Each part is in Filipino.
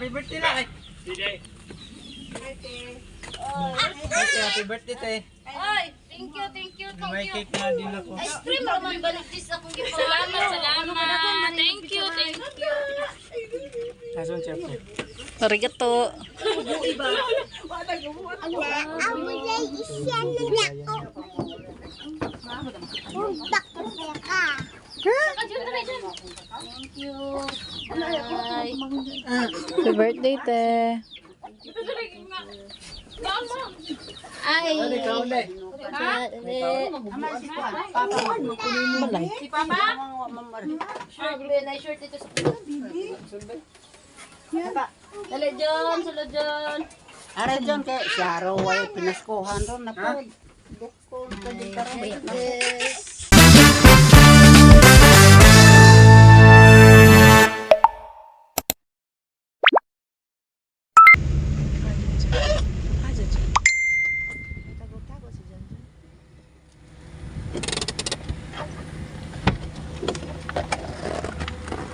happy birthday na kay. DJ. Happy birthday te. Ay, thank you. May cake na din ako. Ice cream naman baliktis akong gipawala. Salamat. Thank you. Ason siya po. Arigato. Thank you. Bye. Happy birthday, te. Ay. Ano ikaw ulit? Balay. Si Papa? Sure, na short ito sa Dali John, salo John. Are John kay Sharo way pinaskuhan ron na po. Dukol ka di karon.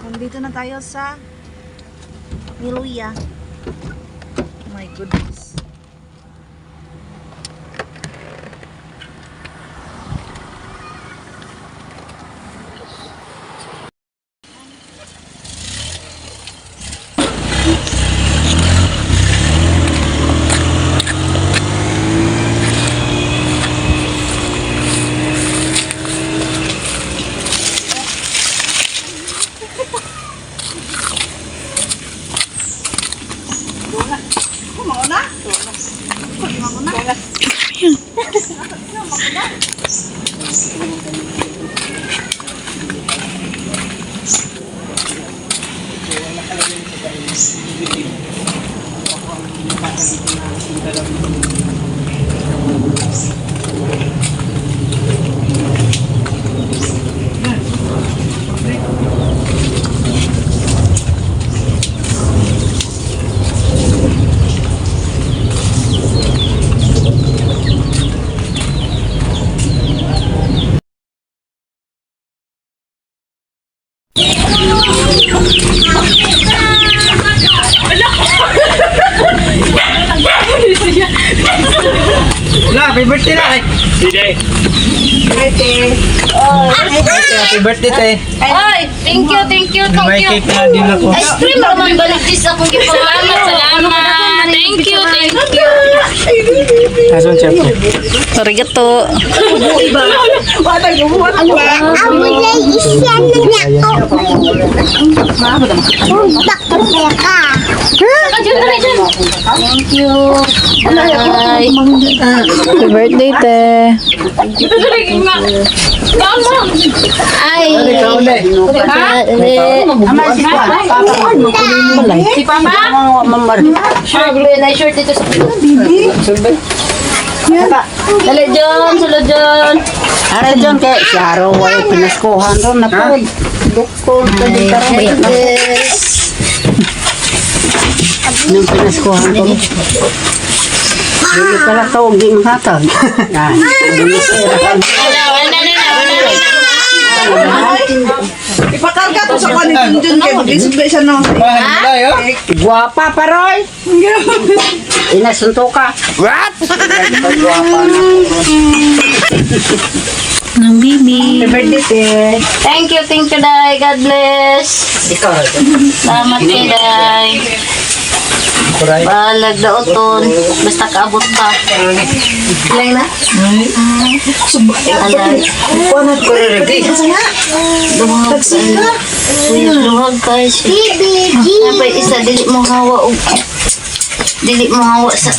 Nandito na tayo sa Niluya. My goodness. Happy birthday na kay. DJ. Happy birthday te. Ay, thank you. May cake na din ako. Ice cream naman baliktis akong gipawala. Salamat. Thank you. Ason siya po. Arigato. Thank you. Bye. Happy birthday, te. Ay. Ano ikaw ulit? Balay. Si Papa? Sure, na short ito sa Dali John, salo John. Are John kay Sharo way pinaskuhan ron na po. Dukol ka di karon. Nung pinaskuhan ko. Hindi pala tawag di mahatag. Yan. Ipakarga to sa kanil dun kay mag-isubay siya no. Bahan mo tayo? Guwapa pa Roy. Inasunto ka. What? Guwapa na. Ng bibi. Thank you, Day. God bless. Ikaw. Salamat kay Day. Balag na uton. Basta kaabot pa. Ilang na? Alay. Duhag guys. Napay isa, dili mo hawa. Dili mo hawa sa...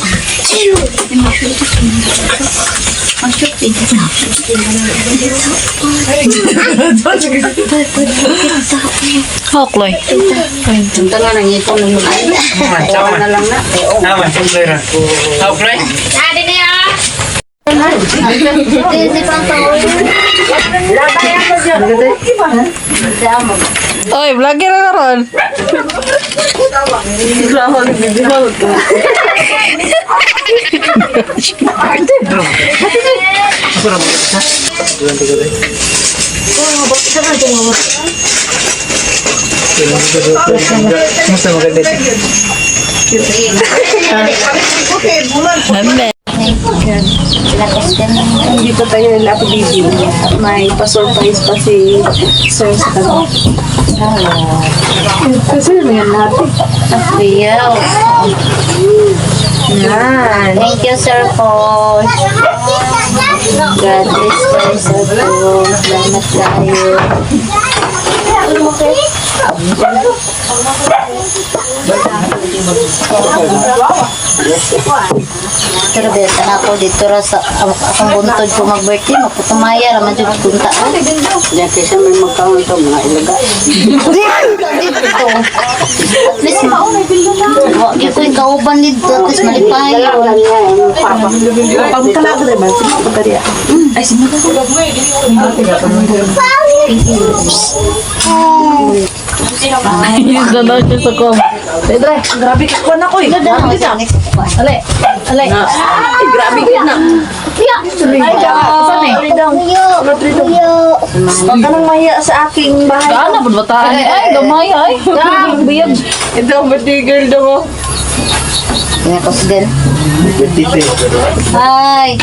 Hokloy. Punta nga nang ito nung Sawa na lang na. Naman, sumplera. Okay? Adi na ya! Hindi pang tao. Labay ako dyan. Damo. Oy, vlogger na ron. Musta maganda? Okay, bulan. Hande. Lakas ka na. Hindi pa tayo nila video. May pa-surprise pa si Sir sa kanila. Kasi naman natin. Riyaw. Yan. Thank you, Sir Paul. God bless you, Sir Paul. Salamat tayo. Pero beta na ako dito ra sa akong buntod ko mag-birthday. Maputumaya raman dyan punta. Diyan kasi may magkaon ito, mga ilaga. Dito. At least, wag ko yung kauban dito. At least malipay. Dalaw lang niya, yung papa. Pagkalago rin ba? Sige, pagkariya. Ay, sige. Yung dalaw siya sa kom. Pedra, grabe ka ko na ko eh. Grabe ka. Ale. Ale. Ay, grabe ka na. Ay, saan eh? Huwag ka nang mahiya sa aking bahay. Gaano ba bataan ni? Ay, gamay ay. Biyag. Ito ang birthday girl daw mo. Tapos din. Hi.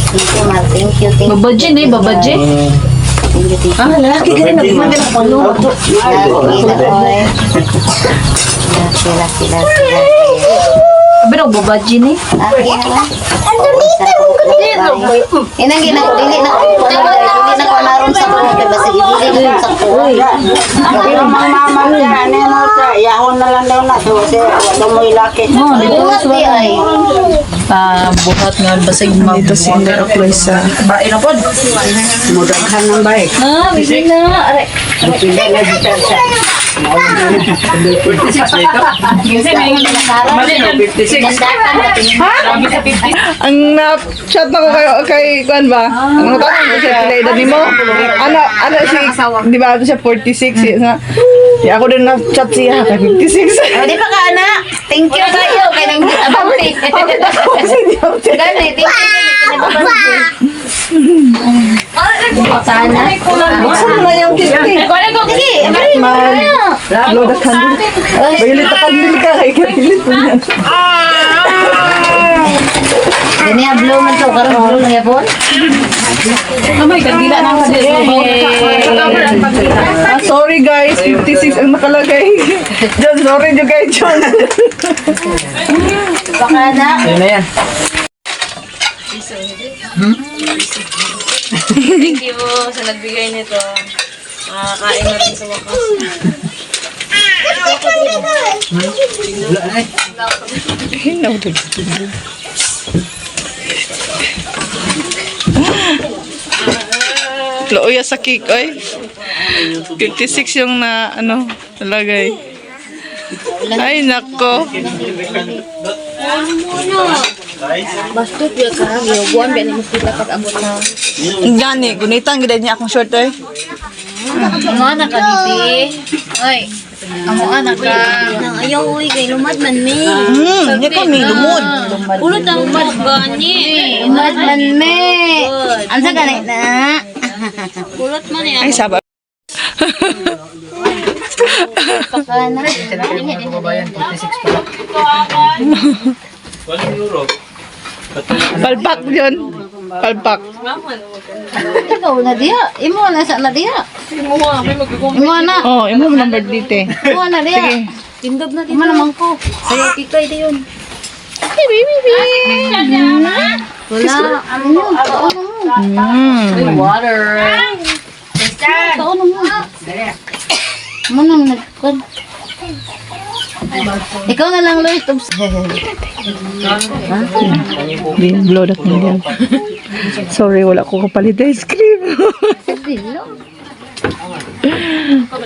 Thank you, Ma. Thank you, thank you. Babadji ni, babadji. Thank you, thank you. Ah, lalaki ka rin. Nagmagana ko. Laki. Pero babadji ni. Inang dili na ko naron sa ko kay basig dili na sa ko. Pero mga mama niya, ano mo sa, yahon na lang daw na. So, wala mo ilaki. Di ay. Buhat nga basig Dito si Inday apply sa bae na pod. Mudaghan ng bike. Ah, bigyan na. Aray. Pili na dito sa. 46 na ito. Mali no, 56. Ang na-chat na ko kay Kwan ba? Ang tanong ko siya pila edad ni mo. Ano si, di ba siya 46? Si ako din na-chat siya kay 56. Di pa ka ana. Thank you kayo kay nang abante. Gani, thank you. Sana. Buksan mo na yung cake. Sige, Load at candle. Bayilit at candle ka kay kapilit mo yan. Gani ablo man to karon ablo na yapon. Amay, kagila na sa Sorry guys, 56 ang nakalagay. John, sorry nyo guys, John. Baka na. Ayun na yan. Thank you sa nagbigay nito. Makakain natin sa wakas. Looya sa cake, oy. 56 yung na, nalagay. Ay, nako. Bastos ya karang yo buwan ba ni mesti dapat abot na. Gani, gunitan gid niya akong short, oy. Ang anak ka ni. Oy. Ang anak ka. Nang ayaw oy kay lumad man mi. Nya kami lumod. Ulot ang lumad gani. Umat man me. Ansa gani na? Ulot man ya. Ay, sabar. Baka na. Kababayan, 46 pala. 1 euro. Palpak yun. Palpak. Ikaw na diya. Imo na sa na diya. Imo na. Oh, imo mo number dito eh. Imo na diya. Sige. Tindog na Imo naman ko. Sayo kikay dayon. Wala. Ano yun? Kaon mo. water. Kaon mo. Mo nang nagkod. Ikaw na lang, Lois. Di, blow that million. Sorry, wala ko kapalit ice cream.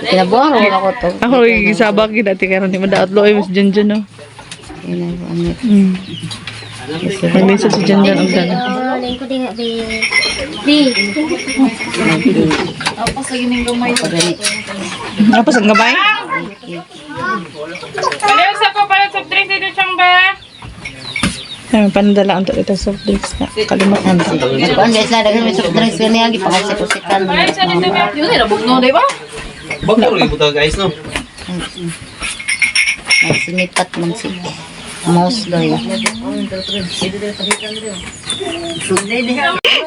Kinabuhan ko ako to. Ako isabak yun dati karon di madaot loy mas Junjun no. Nag-message si Junjun ang dala. Lingko din nga, Bi. Tapos lagi ning gamay. Tapos ang gamay? Ano sa ko para sa drink dito siyang ba? Ay, panadala ang ito soft drinks na. Kalimutan ko. Kuan guys na dagan may soft drinks kaniya gipakasipusikan. Ay, sa dito ba? Yun nila bugno, di ba? Bakit rin buta guys no? Nagsinipat man si Mouse Loy.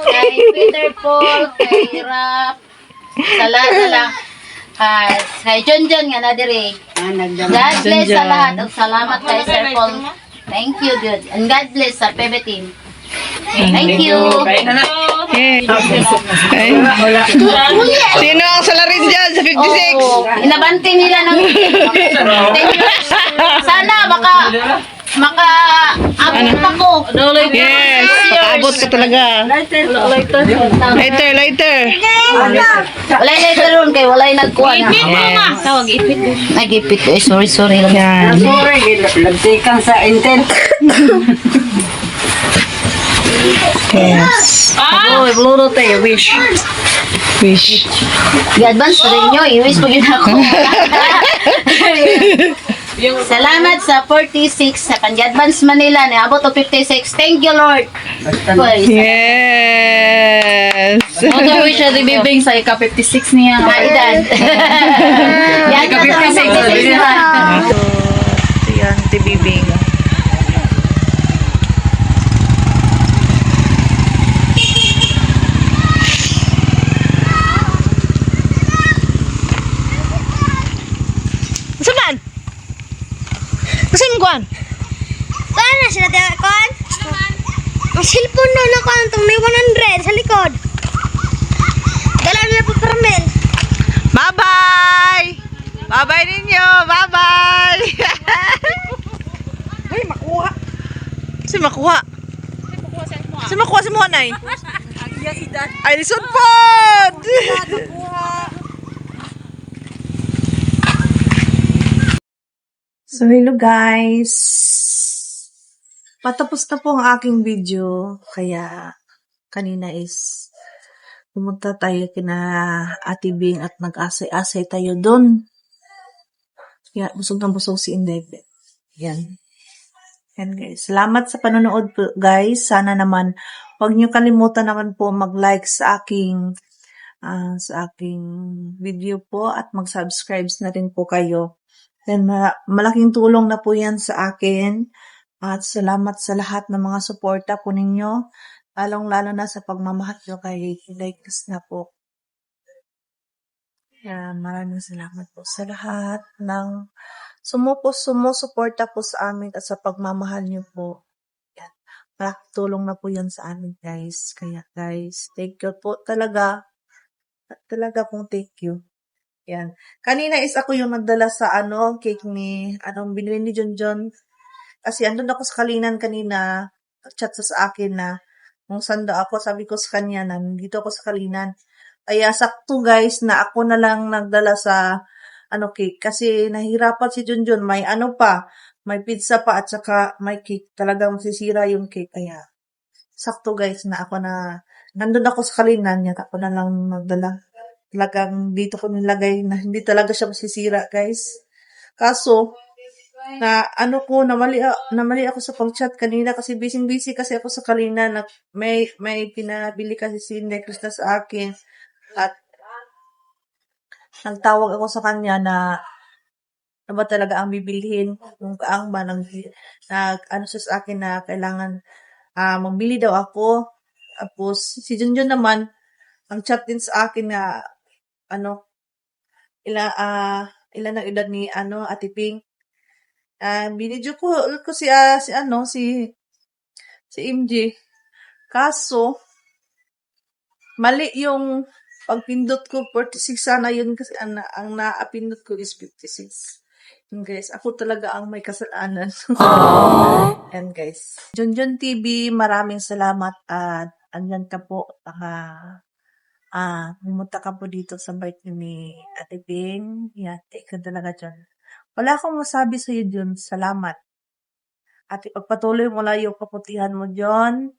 Kay Peter Paul, kay Rap, sa lahat na lang. Kay John nga na dire. God bless sa lahat. At salamat kay Sir Paul. Thank you, good. And God bless sa PB team. Thank you. Sino ang salarin dyan sa 56? Oh, inabanti nila ng thank you. Sana maka-abot ako. Yes, pakaabot ka talaga. Lighter. Walay later ron kay walay nagkuha na. Yes. Tawag ipit. Nag-ipit ko. Sorry lang. Yan. Lagtikan sa intent. Yes. Oh, blodo tayo, wish. Wish. I-advance pa rin nyo. I-wish po yun ako. Salamat sa 46 sa pang-advance Manila na abot to 56. Thank you, Lord. Yes. Ano wish siya bibing sa ika-56 niya. Kaidan. Yan na sa 56 na. Yan, tibibing. Saman? Kasi mo kuhan? Saan na sila tayo, Kon? Ang cellphone na na, Kon. Itong may 100 sa likod. Dala nila po permen. Bye-bye! Bye-bye ninyo! Bye-bye! Ay, makuha. Kasi makuha. Kasi makuha si Monay. Ay, lisod po! So, hello guys! Patapos na po ang aking video. Kaya, kanina is pumunta tayo kina Ate Bing at nag-asay-asay tayo doon. Kaya, busog na busog si Indebe. Yan. Yan guys. Salamat sa panonood po guys. Sana naman, huwag niyo kalimutan naman po mag-like sa aking video po at mag-subscribe na rin po kayo. Then, malaking tulong na po yan sa akin. At salamat sa lahat ng mga suporta po ninyo. Lalong-lalo na sa pagmamahal nyo kay Chris na po. Yan, maraming salamat po sa lahat ng sumusuporta po sa amin at sa pagmamahal nyo po. Yan. Malaking tulong na po yan sa amin guys. Kaya guys, thank you po talaga. Talaga pong thank you. Yan. Kanina is ako yung nagdala sa cake ni, binili ni John. Kasi andun ako sa Kalinan kanina, chat sa akin na, kung saan daw ako, sabi ko sa kanya na, dito ako sa Kalinan. Kaya sakto guys, na ako na lang nagdala sa, cake. Kasi nahirapan si John, may may pizza pa at saka may cake. Talagang masisira yung cake. Kaya, sakto guys, na ako na, nandun ako sa Kalinan, ako na lang nagdala. Talagang dito ko nilagay na hindi talaga siya masisira, guys. Kaso, namali ako sa pang-chat kanina kasi busy kasi ako sa Kalina na may pinabili kasi si Chris na sa akin. At, nagtawag ako sa kanya na ba talaga ang bibilhin kung kaang ba siya sa akin na kailangan magbili daw ako. Tapos, si Junjun naman, ang chat din sa akin na ilan ang edad ni Ate Ping. Binidyo ko si MJ. Kaso mali yung pagpindot ko 46 sana yun kasi ang naapindot ko is 56. And guys, ako talaga ang may kasalanan. And guys, Junjun TV, maraming salamat at andyan ka po. Pumunta ka po dito sa birthday ni Ate Ping. Yan, take ka talaga dyan. Wala akong masabi sa iyo, John. Salamat. At ipagpatuloy mo lang yung kaputihan mo, John.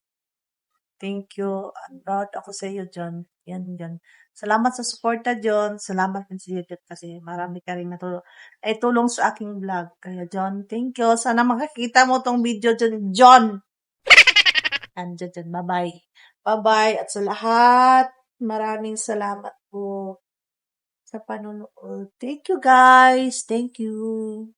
Thank you. I'm proud ako sa iyo, John. Yan, John. Salamat sa suporta, John. Salamat din sa iyo, John, kasi marami ka rin tulong sa aking vlog. Kaya, John, thank you. Sana makakita mo tong video, John. And John, bye-bye. Bye-bye. At sa lahat, maraming salamat po. sa panonood. Thank you guys. Thank you.